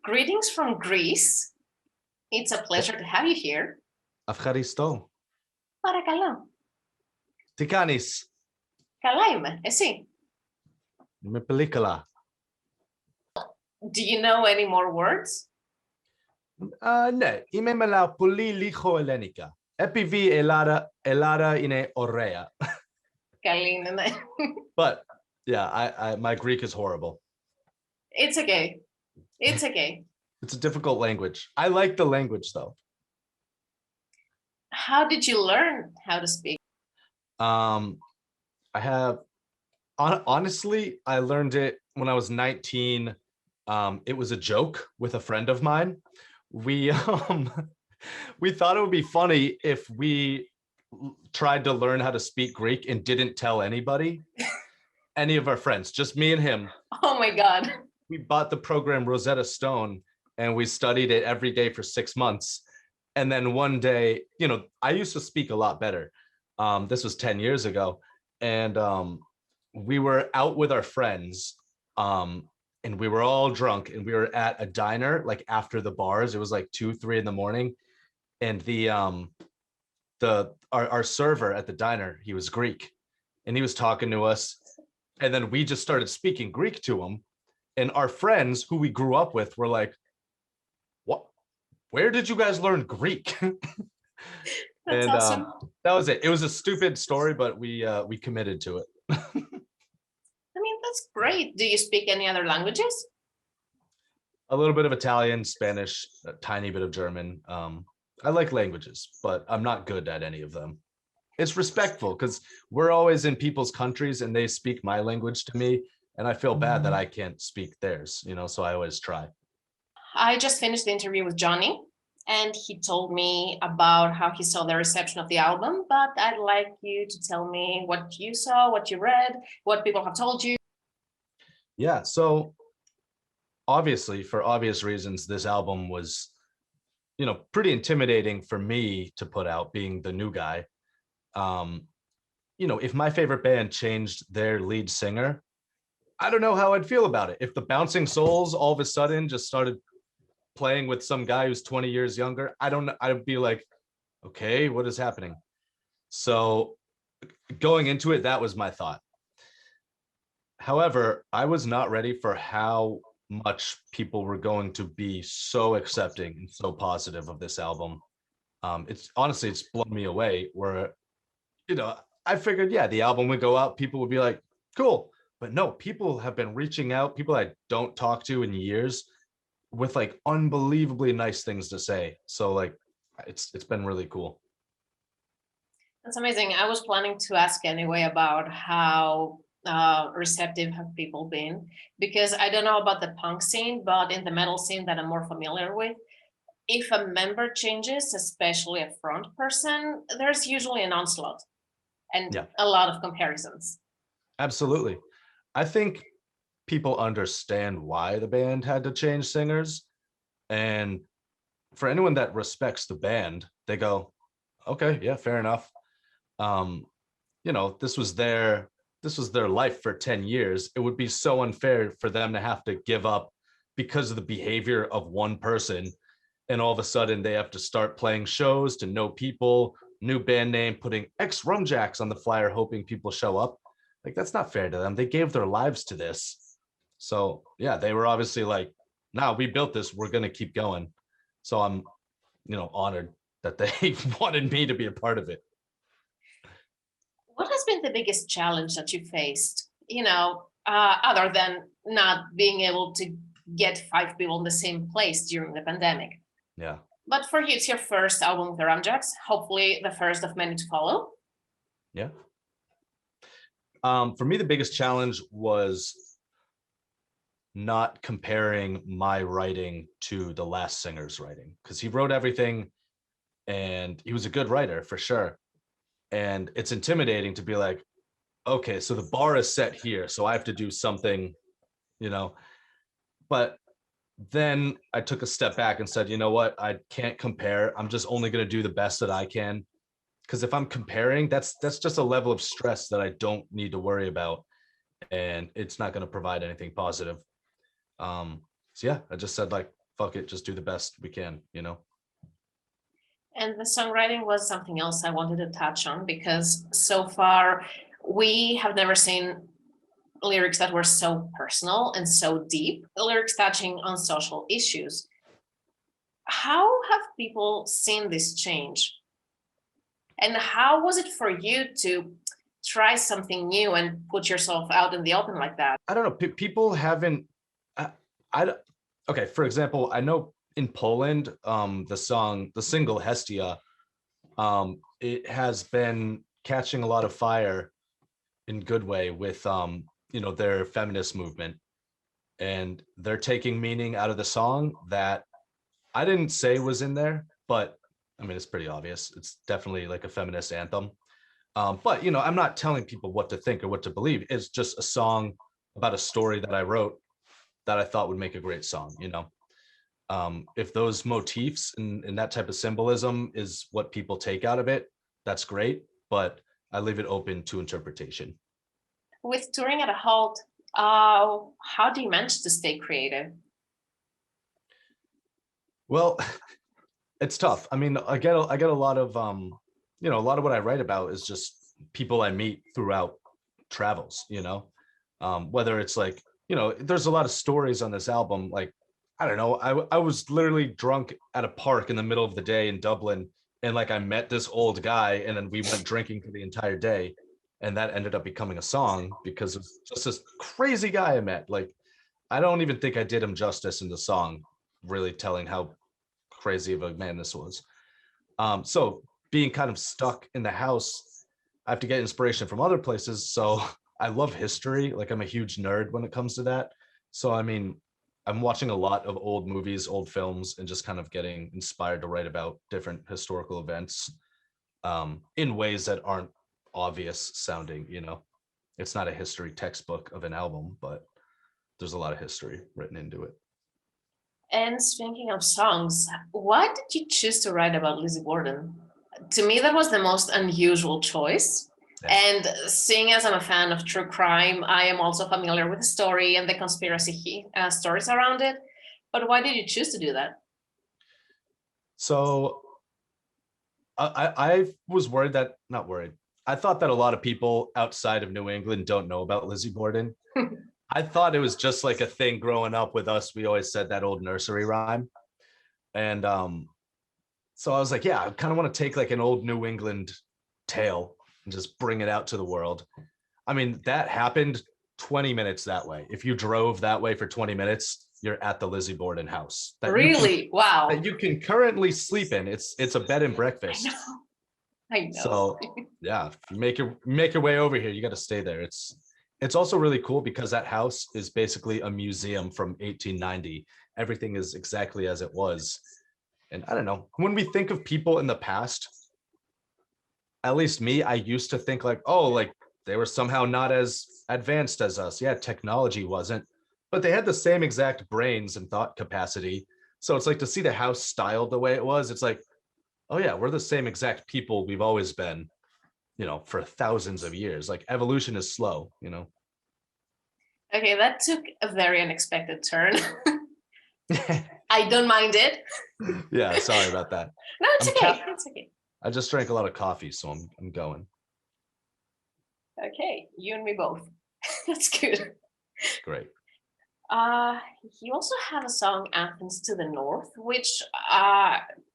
Greetings from Greece. It's a pleasure to have you here. Ευχαριστώ. Παρακαλώ. Τι κάνεις? Καλά είμαι. Εσύ? Είμαι πολύ καλά. Do you know any more words? Ναι, είμαι μιλάω πολύ λίγο ελληνικά. Επειδή Ελλάδα είναι ωραία. Καλή είναι, ναι. But yeah, my Greek is horrible. It's okay. It's okay. It's a difficult language. I like the language though. How did you learn how to speak? I have, honestly, I learned it when I was 19. It was a joke with a friend of mine. We thought it would be funny if we tried to learn how to speak Greek and didn't tell anybody, any of our friends, just me and him. Oh my God. We bought the program Rosetta Stone and we studied it every day for 6 months. And then one day, I used to speak a lot better. This was 10 years ago. And we were out with our friends and we were all drunk and we were at a diner, like after the bars. It was like 2, 3 in the morning. And our server at the diner, he was Greek and he was talking to us. And then we just started speaking Greek to him. And our friends who we grew up with were like, what? Where did you guys learn Greek? That's awesome. That was it. It was a stupid story, but we committed to it. I mean, that's great. Do you speak any other languages? A little bit of Italian, Spanish, a tiny bit of German. I like languages, but I'm not good at any of them. It's respectful because we're always in people's countries and they speak my language to me. And I feel bad that I can't speak theirs, so I always try. I just finished the interview with Johnny and he told me about how he saw the reception of the album, but I'd like you to tell me what you saw, what you read, what people have told you. Yeah, so obviously, for obvious reasons, this album was, pretty intimidating for me to put out, being the new guy. If my favorite band changed their lead singer, I don't know how I'd feel about it. If the Bouncing Souls all of a sudden just started playing with some guy who's 20 years younger, I'd be like, okay, what is happening? So going into it, that was my thought. However, I was not ready for how much people were going to be so accepting and so positive of this album. It's blown me away where, I figured, the album would go out, people would be like, cool. But no, people have been reaching out, people I don't talk to in years, with like unbelievably nice things to say. So like, it's been really cool. That's amazing. I was planning to ask anyway about how receptive have people been, because I don't know about the punk scene, but in the metal scene that I'm more familiar with, if a member changes, especially a front person, there's usually an onslaught and a lot of comparisons. Absolutely. I think people understand why the band had to change singers. And for anyone that respects the band, they go, okay, yeah, fair enough. This was their life for 10 years. It would be so unfair for them to have to give up because of the behavior of one person. And all of a sudden they have to start playing shows to know people, new band name, putting Rumjacks on the flyer, hoping people show up. Like, that's not fair to them. They gave their lives to this. So yeah, they were obviously like, nah, we built this, we're going to keep going. So I'm, honored that they wanted me to be a part of it. What has been the biggest challenge that you faced, other than not being able to get 5 people in the same place during the pandemic? Yeah. But for you, it's your first album with the Rumjacks, hopefully the first of many to follow. Yeah. For me, the biggest challenge was not comparing my writing to the last singer's writing, because he wrote everything and he was a good writer for sure. And it's intimidating to be like, okay, so the bar is set here, so I have to do something, but then I took a step back and said, you know what, I can't compare. I'm just only going to do the best that I can. Because if I'm comparing, that's just a level of stress that I don't need to worry about. And it's not going to provide anything positive. So yeah, I just said like, fuck it, just do the best we can, you know? And the songwriting was something else I wanted to touch on, because so far we have never seen lyrics that were so personal and so deep, lyrics touching on social issues. How have people seen this change? And how was it for you to try something new and put yourself out in the open like that? I don't know. People haven't. I okay. For example, I know in Poland, the single Hestia, it has been catching a lot of fire in good way with their feminist movement, and they're taking meaning out of the song that I didn't say was in there, but I mean it's pretty obvious. It's definitely like a feminist anthem. But I'm not telling people what to think or what to believe. It's just a song about a story that I wrote that I thought would make a great song. If those motifs and that type of symbolism is what people take out of it, that's great. But I leave it open to interpretation. With touring at a halt, how do you manage to stay creative? Well, it's tough. I mean, I get a lot of a lot of what I write about is just people I meet throughout travels. Whether it's like there's a lot of stories on this album. Like I don't know, I was literally drunk at a park in the middle of the day in Dublin, and like I met this old guy, and then we went drinking for the entire day, and that ended up becoming a song because of just this crazy guy I met. Like I don't even think I did him justice in the song, really telling how crazy of a man this was. So being kind of stuck in the house, I have to get inspiration from other places. So I love history. Like I'm a huge nerd when it comes to that. So I mean, I'm watching a lot of old movies, old films, and just kind of getting inspired to write about different historical events in ways that aren't obvious sounding. It's not a history textbook of an album, but there's a lot of history written into it. And speaking of songs, why did you choose to write about Lizzie Borden? To me, that was the most unusual choice. Yeah. And seeing as I'm a fan of true crime, I am also familiar with the story and the conspiracy stories around it. But why did you choose to do that? So I was worried that, not worried, I thought that a lot of people outside of New England don't know about Lizzie Borden. I thought it was just like a thing growing up with us. We always said that old nursery rhyme. And so I was like, yeah, I kind of want to take like an old New England tale and just bring it out to the world. I mean, that happened 20 minutes that way. If you drove that way for 20 minutes, you're at the Lizzie Borden house. Really? Wow. That you can currently sleep in. It's a bed and breakfast. I know. So yeah, if you make your way over here, you got to stay there. It's also really cool because that house is basically a museum from 1890. Everything is exactly as it was. And I don't know, when we think of people in the past, at least me, I used to think like, oh, like they were somehow not as advanced as us. Yeah, technology wasn't, but they had the same exact brains and thought capacity. So it's like to see the house styled the way it was, it's like, oh yeah, we're the same exact people we've always been, for thousands of years. Like evolution is slow. Okay, that took a very unexpected turn. I don't mind it. Yeah, sorry about that. No, it's okay. It's okay. I just drank a lot of coffee, so I'm going. Okay, you and me both. That's good. Great. You also have a song, Athens to the North, which,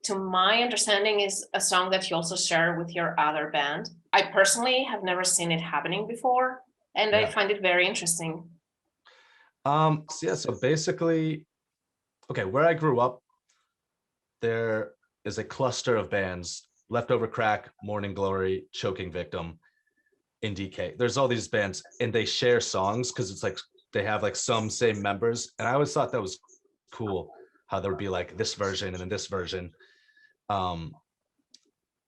to my understanding, is a song that you also share with your other band. I personally have never seen it happening before, and I find it very interesting. So basically, okay, where I grew up, there is a cluster of bands: Leftover Crack, Morning Glory, Choking Victim, NDK. There's all these bands, and they share songs because it's like they have like some same members. And I always thought that was cool how there would be like this version and then this version.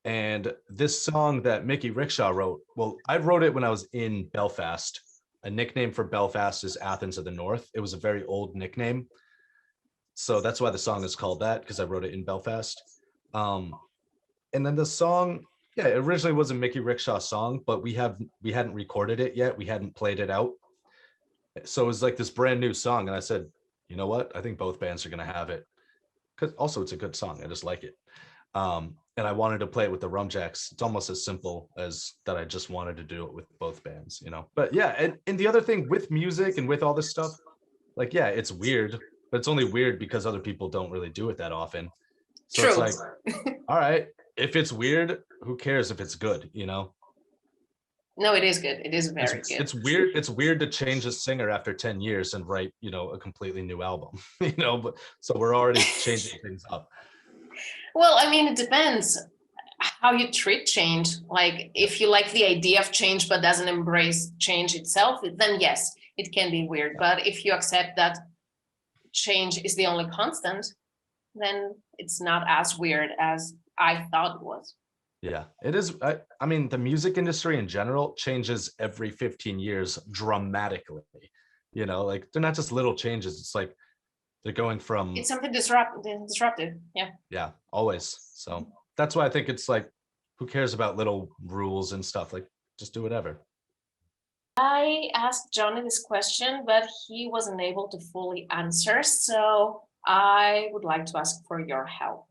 And this song that Mickey Rickshaw wrote, well, I wrote it when I was in Belfast. A nickname for Belfast is Athens of the North. It was a very old nickname. So that's why the song is called that, because I wrote it in Belfast. And then the song, yeah, it originally was a Mickey Rickshaw song, but we hadn't recorded it yet. We hadn't played it out. So it was like this brand new song. And I said, you know what? I think both bands are going to have it. because also it's a good song. I just like it. And I wanted to play it with the Rumjacks. It's almost as simple as that. I just wanted to do it with both bands, you know. But yeah, and the other thing with music and with all this stuff, like, yeah, it's weird, but it's only weird because other people don't really do it that often. So True. it's like, all right, if it's weird, who cares if it's good, you know? No, it is good. It is very good. It's weird. It's weird to change a singer after 10 years and write, you know, a completely new album, you know, but so we're already changing things up. Well, I mean, it depends how you treat change. Like, if you like the idea of change but doesn't embrace change itself, then yes, it can be weird. But if you accept that change is the only constant, then it's not as weird as I thought it was. Yeah, it is. I mean, the music industry in general changes every 15 years dramatically. You know, like they're not just little changes. It's like they're going from, It's something disruptive. Yeah. yeah, always. So that's why I think it's like, who cares about little rules and stuff? Like, just do whatever. I asked Johnny this question, but he wasn't able to fully answer. So I would like to ask for your help.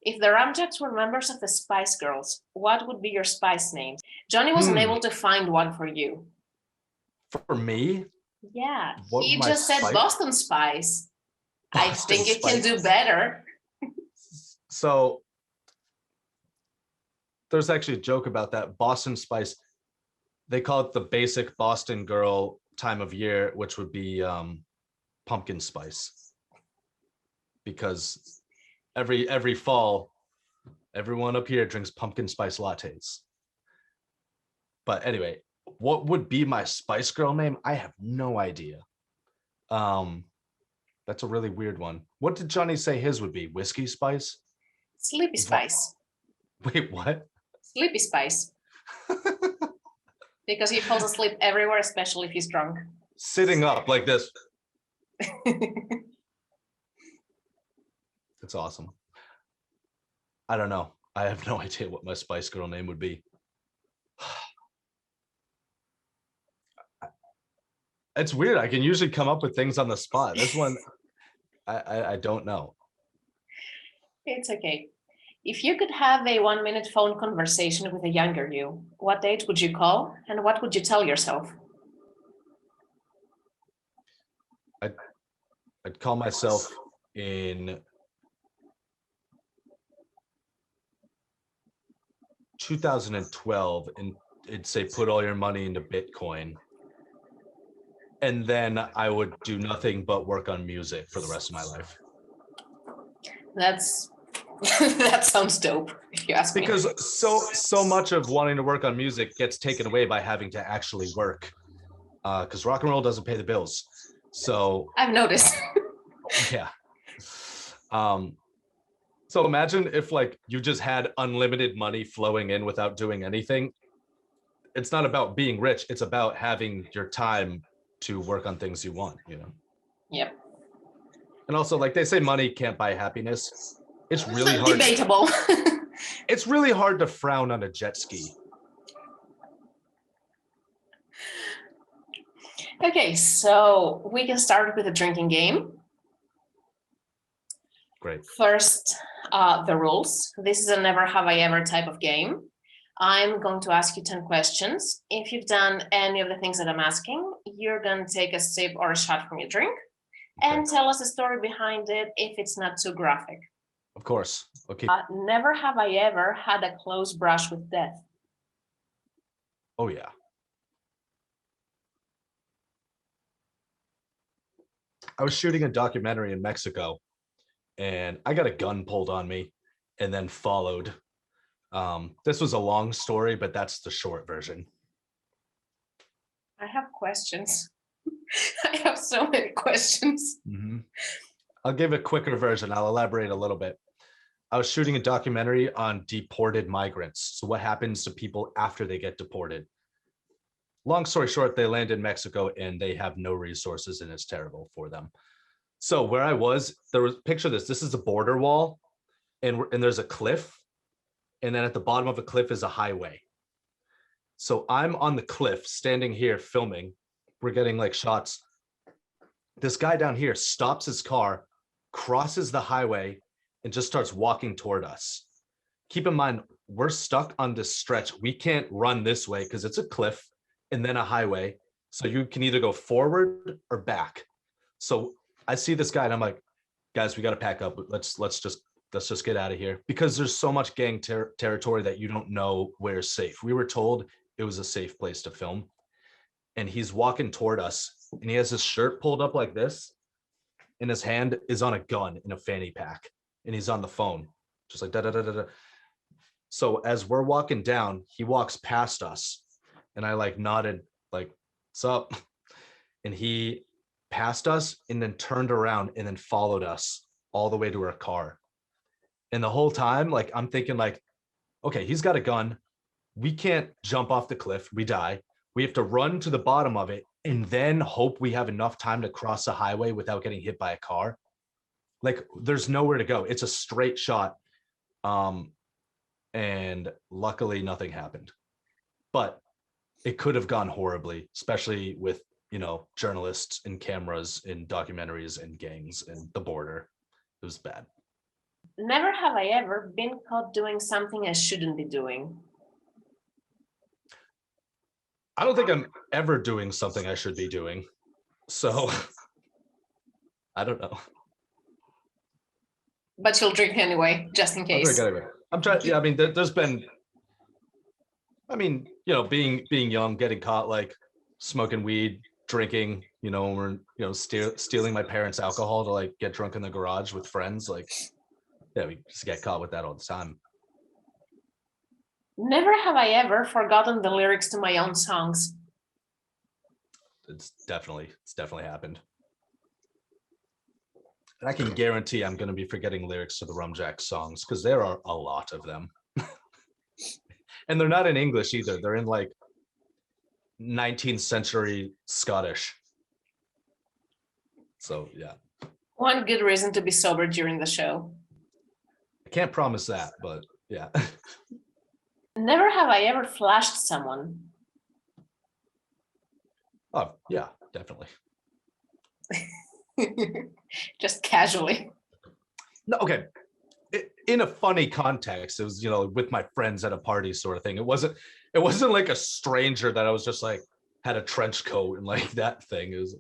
If the Rumjacks were members of the Spice Girls, what would be your spice names? Johnny wasn't able to find one for you. For me? Yeah, What he my just said spice- Boston Spice. I Boston think it can Spice. do better. So there's actually a joke about that. Boston Spice, they call it the basic Boston girl time of year, which would be pumpkin spice. Because every fall, everyone up here drinks pumpkin spice lattes. But anyway, what would be my Spice Girl name? I have no idea. That's a really weird one. What did Johnny say his would be? Whiskey Spice? Sleepy Spice. Wait, what? Sleepy Spice. Because he falls asleep everywhere, especially if he's drunk. Sitting up like this. It's awesome. I don't know. I have no idea what my Spice Girl name would be. It's weird. I can usually come up with things on the spot. This one, I don't know. It's okay. If you could have a 1-minute phone conversation with a younger you, what date would you call and what would you tell yourself? I'd call myself in 2012 and it'd say, put all your money into Bitcoin. And then I would do nothing but work on music for the rest of my life. That's that sounds dope, if you ask me. Because so much of wanting to work on music gets taken away by having to actually work. Because rock and roll doesn't pay the bills. So I've noticed. yeah. So imagine if like you just had unlimited money flowing in without doing anything. It's not about being rich. It's about having your time to work on things you want, you know? Yep. And also, like they say, money can't buy happiness. It's really hard. Debatable. It's really hard to frown on a jet ski. Okay, so we can start with a drinking game. Great. First, the rules. This is a never have I ever type of game. I'm going to ask you 10 questions. If you've done any of the things that I'm asking, you're going to take a sip or a shot from your drink and tell us the story behind it if it's not too graphic. Of course. Okay. Never have I ever had a close brush with death. Oh, yeah. I was shooting a documentary in Mexico and I got a gun pulled on me and then followed. This was a long story, but that's the short version. I have questions. I have so many questions. Mm-hmm. I'll give a quicker version. I'll elaborate a little bit. I was shooting a documentary on deported migrants. So what happens to people after they get deported? Long story short, they land in Mexico and they have no resources and it's terrible for them. So where I was, picture this. This is a border wall and there's a cliff. And then at the bottom of a cliff is a highway. So I'm on the cliff standing here filming. We're getting like shots. This guy down here stops his car, crosses the highway and just starts walking toward us. Keep in mind, we're stuck on this stretch. We can't run this way because it's a cliff and then a highway. So you can either go forward or back. So I see this guy and I'm like, guys, we got to pack up. Let's just get out of here, because there's so much gang territory that you don't know where's safe. We were told it was a safe place to film. And he's walking toward us and he has his shirt pulled up like this. And his hand is on a gun in a fanny pack. And he's on the phone, just like da da da da da. So as we're walking down, he walks past us. And I like nodded, like, what's up? And he passed us and then turned around and then followed us all the way to our car. And the whole time, like, I'm thinking like, okay, he's got a gun. We can't jump off the cliff. We die. We have to run to the bottom of it and then hope we have enough time to cross the highway without getting hit by a car. Like, there's nowhere to go. It's a straight shot. And luckily nothing happened. But it could have gone horribly, especially with, journalists and cameras and documentaries and gangs and the border. It was bad. Never have I ever been caught doing something I shouldn't be doing. I don't think I'm ever doing something I should be doing. So I don't know. But you'll drink anyway, just in case. I'm trying. Yeah, I mean, there's been. I mean, being young, getting caught like smoking weed, drinking. Or stealing my parents' alcohol to like get drunk in the garage with friends. Like, yeah, we just get caught with that all the time. Never have I ever forgotten the lyrics to my own songs. It's definitely happened. And I can guarantee I'm going to be forgetting lyrics to the Rumjacks songs, because there are a lot of them. And they're not in English either. They're in like 19th century Scottish. So, yeah. One good reason to be sober during the show. I can't promise that, but yeah. Never have I ever flashed someone. Oh, yeah, definitely. Just casually. No, okay. In a funny context, it was, with my friends at a party sort of thing. It wasn't like a stranger that I was just like had a trench coat and like that thing. It was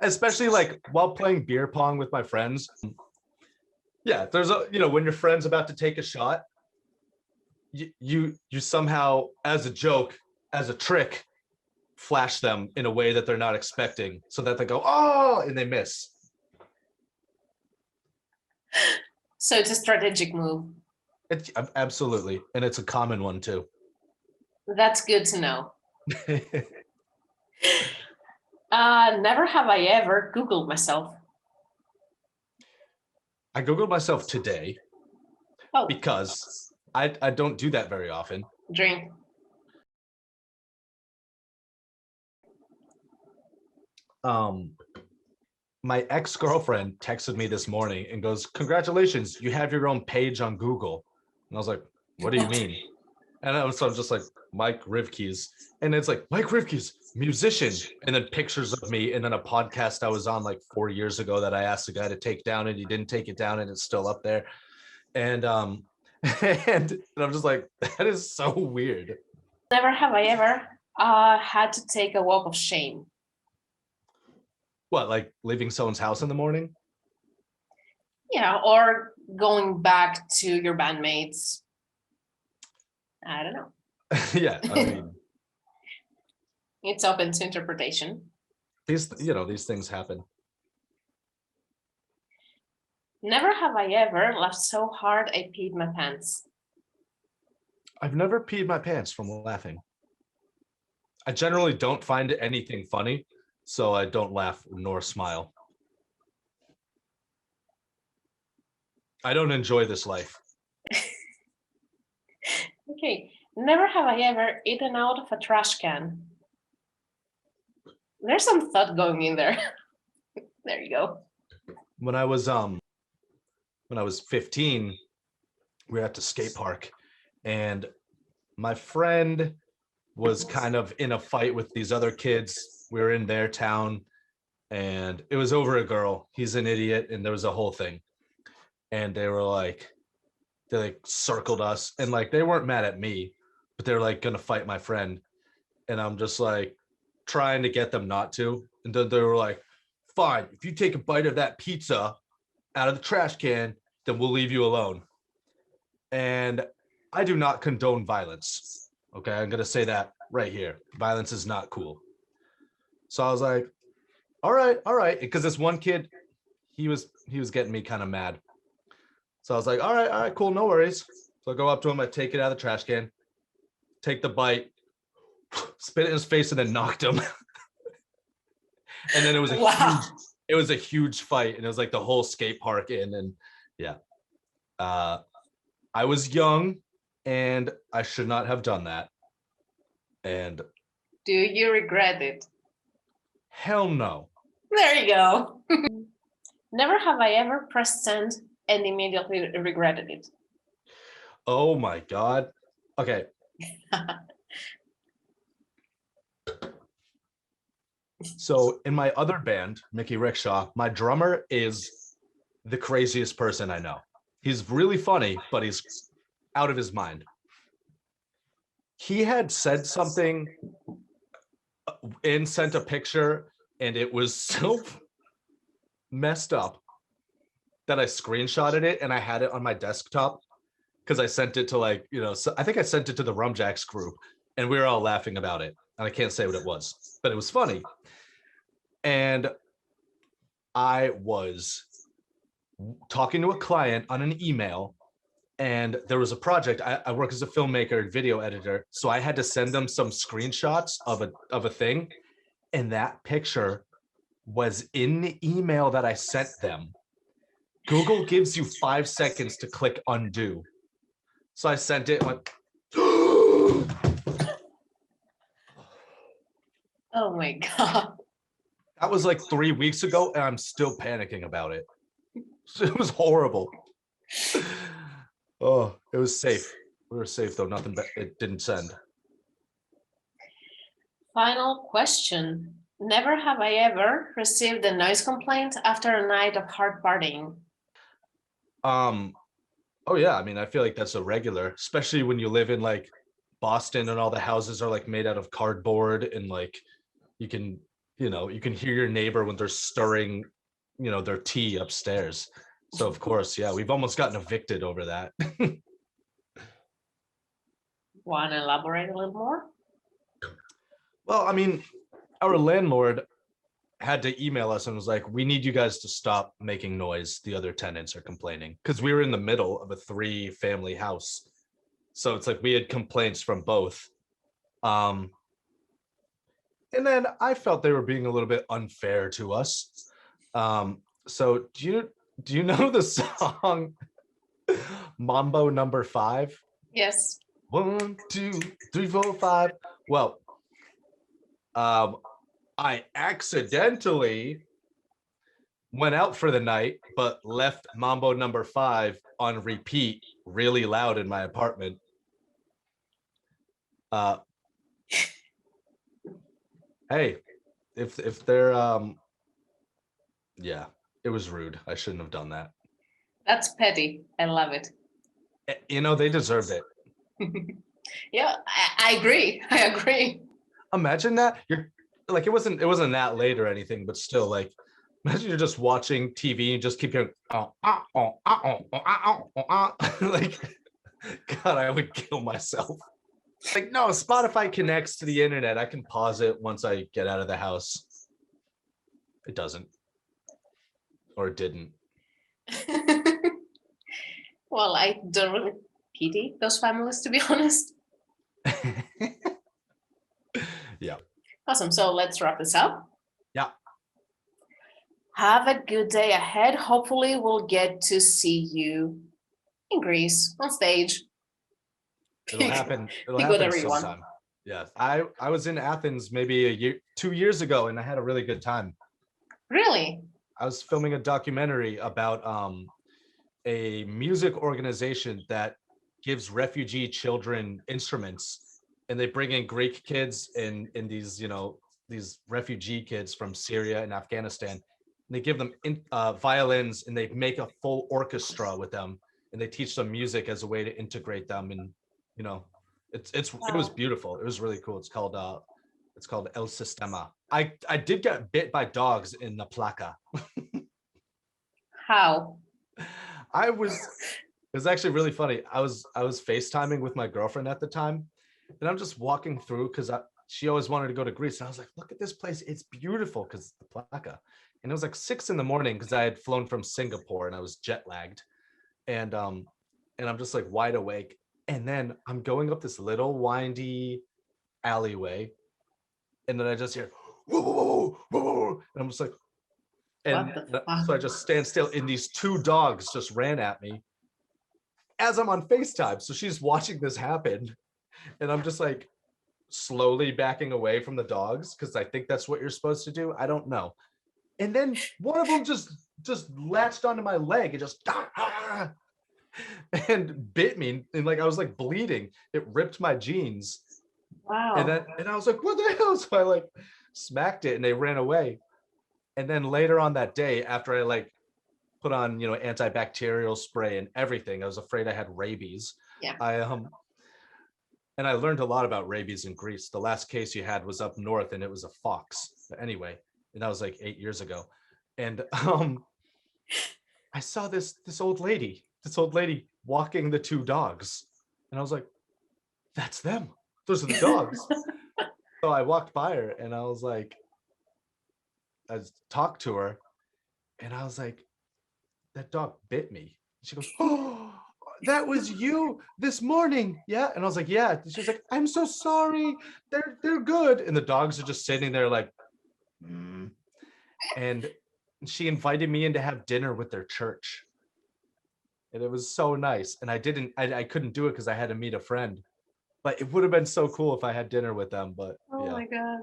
especially like while playing beer pong with my friends. Yeah, there's a, when your friend's about to take a shot, you somehow, as a joke, as a trick, flash them in a way that they're not expecting, so that they go, oh, and they miss. So it's a strategic move. Absolutely, and it's a common one too. That's good to know. Never have I ever Googled myself. I Googled myself today. Oh. Because I don't do that very often. Drink. My ex-girlfriend texted me this morning and goes, "Congratulations, you have your own page on Google." And I was like, "What do you mean?" And I was just like, Mike Rivkees. And it's like, Mike Rivkees, musician. And then pictures of me. And then a podcast I was on like 4 years ago that I asked the guy to take down, and he didn't take it down, and it's still up there. And and I'm just like, that is so weird. Never have I ever had to take a walk of shame. What, like leaving someone's house in the morning? Yeah, or going back to your bandmates. I don't know. Yeah, I mean, it's open to interpretation. These things happen. Never have I ever laughed so hard I peed my pants. I've never peed my pants from laughing. I generally don't find anything funny, so I don't laugh nor smile. I don't enjoy this life. Okay, never have I ever eaten out of a trash can. There's some thought going in there. There you go. When I was 15, we were at the skate park, and my friend was kind of in a fight with these other kids. We were in their town, and it was over a girl. He's an idiot, and there was a whole thing. And they like circled us, and like they weren't mad at me, but they're like gonna fight my friend. And I'm just like trying to get them not to. And then they were like, fine, if you take a bite of that pizza out of the trash can, then we'll leave you alone. And I do not condone violence. Okay, I'm gonna say that right here. Violence is not cool. So I was like, all right, because this one kid, he was getting me kind of mad. So I was like, all right, cool, no worries. So I go up to him, I take it out of the trash can, take the bite, spit it in his face, and then knocked him. And then Wow. it was a huge fight, and it was like the whole skate park in, and yeah. I was young, and I should not have done that. And Do you regret it? hell no. There you go. Never have I ever pressed send and immediately regretted it. Oh my God. Okay. So in my other band, Mickey Rickshaw, my drummer is the craziest person I know. He's really funny, but he's out of his mind. He had said something and sent a picture, and it was so messed up that I screenshotted it and I had it on my desktop because I sent it to like, so I think I sent it to the Rumjacks group, and we were all laughing about it. And I can't say what it was, but it was funny. And I was talking to a client on an email, and there was a project. I work as a filmmaker and video editor, so I had to send them some screenshots of a thing, and that picture was in the email that I sent them. Google gives you 5 seconds to click undo. So I sent it and went, Oh my God. that was like 3 weeks ago, and I'm still panicking about it. It was horrible. Oh, it was safe. We were safe though. Nothing, it didn't send. Final question. Never have I ever received a noise complaint after a night of hard partying. Oh yeah, I mean, I feel like that's a regular, especially when you live in like Boston and all the houses are like made out of cardboard, and like you can hear your neighbor when they're stirring, their tea upstairs. So of course, yeah, we've almost gotten evicted over that. Want to elaborate a little more? Well, I mean, our landlord had to email us and was like, we need you guys to stop making noise. The other tenants are complaining, because we were in the middle of a 3-family house. So it's like we had complaints from both. And then I felt they were being a little bit unfair to us. So do you know the song Mambo Number 5? Yes. 1, 2, 3, 4, 5. Well, I accidentally went out for the night, but left Mambo Number 5 on repeat really loud in my apartment. Hey, if they're yeah, it was rude. I shouldn't have done that. That's petty. I love it. They deserved it. Yeah, I agree. I agree. Imagine that. You're like, it wasn't that late or anything, but still, like, imagine you're just watching TV and you just keep hearing like, God, I would kill myself. Like, no, Spotify connects to the internet. I can pause it once I get out of the house. It doesn't. Or it didn't. Well, I don't really pity those families, to be honest. Yeah. Awesome. So let's wrap this up. Yeah. Have a good day ahead. Hopefully we'll get to see you in Greece on stage. It'll happen. It'll Be good, happen everyone. sometime. Yeah. I was in Athens maybe 2 years ago, and I had a really good time. Really? I was filming a documentary about a music organization that gives refugee children instruments, and they bring in Greek kids in these, these refugee kids from Syria and Afghanistan. And they give them violins, and they make a full orchestra with them, and they teach them music as a way to integrate them. And you know, it was beautiful. It was really cool. It's called El Sistema. I did get bit by dogs in the Placa. How? It was actually really funny. I was FaceTiming with my girlfriend at the time, and I'm just walking through because she always wanted to go to Greece. And I was like, look at this place. It's beautiful because the Placa. And it was like 6 a.m. because I had flown from Singapore and I was jet lagged. And I'm just like wide awake. And then I'm going up this little windy alleyway. And then I just hear, whoa, whoa, whoa, whoa, whoa. And I'm just like, and so I just stand still. And these 2 dogs just ran at me as I'm on FaceTime. So she's watching this happen. And I'm just like slowly backing away from the dogs because I think that's what you're supposed to do. I don't know. And then one of them just latched onto my leg and just and bit me. And like I was like bleeding. It ripped my jeans. Wow. And I was like, what the hell? So I like smacked it and they ran away. And then later on that day, after I like put on, you know, antibacterial spray and everything, I was afraid I had rabies. Yeah. And I learned a lot about rabies in Greece. The last case you had was up north and it was a fox. But anyway, and that was like 8 years ago. And I saw this old lady walking the 2 dogs. And I was like, that's them. Those are the dogs. So I walked by her and I was like, I talked to her and I was like, that dog bit me. She goes, oh, that was you this morning. Yeah. And I was like, yeah. She's like, I'm so sorry. They're good. And the dogs are just sitting there like, and she invited me in to have dinner with their church. And it was so nice. And I couldn't do it because I had to meet a friend. But it would have been so cool if I had dinner with them. But oh yeah. my God.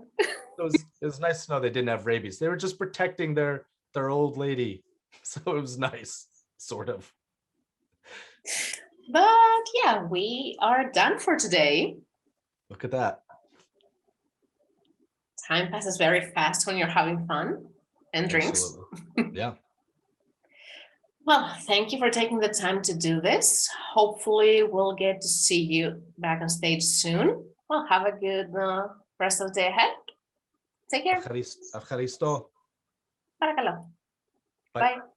It was nice to know they didn't have rabies. They were just protecting their old lady. So it was nice, sort of. But yeah, we are done for today. Look at that. Time passes very fast when you're having fun and drinks. Absolutely. Yeah. Well, thank you for taking the time to do this. Hopefully we'll get to see you back on stage soon. Well, have a good rest of the day ahead. Take care. Ευχαριστώ. Παρακαλώ. Bye. Bye.